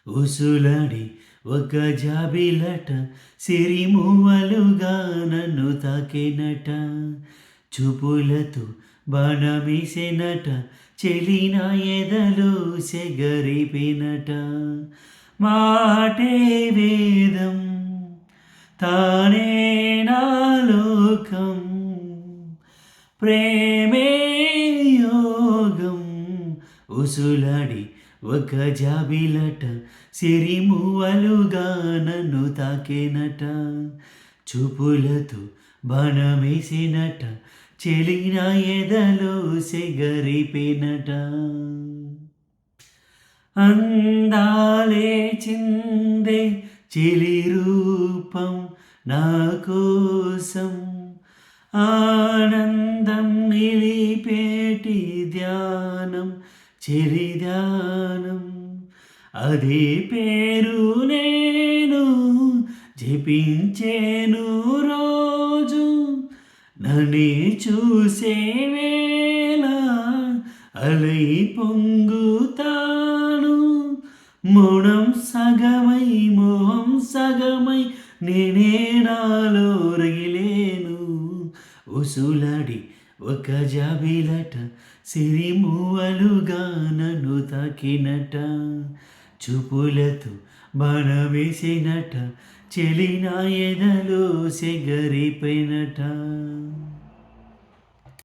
ఉసులాడి ఒక జాబిలట సిరిమూవలుగా నన్ను తాకేనట చూపులతో బాణమేసెనట చెలిన ఎదలో సెగరిపినట మాటే వేదం తానే నా లోకం ప్రేమే యోగం ఉసులాడి ఒక జాబిలట సిరిమూవలుగా నన్ను తాకేనట చూపులతో బాణమేసినట చెలిన ఎదలో సెగరిపినట అందాలే చిందే చెలి రూపం నా కోసం ఆనందం నిలిపేటి ధ్యానం చెలి ధ్యానం అదే పేరు నేను జపించేను రోజు నన్ను చూసే వేళ అలై పొంగుతాను మౌనం సగమై మోహం సగమై నేనే నాలో రగిలేను ఉసులాడి ఒక జాబిలట సిరిమూవలుగా నన్ను తాకినట చూపులతో బాణమేసినట చెలిన ఎదలో సెగరిపోయినట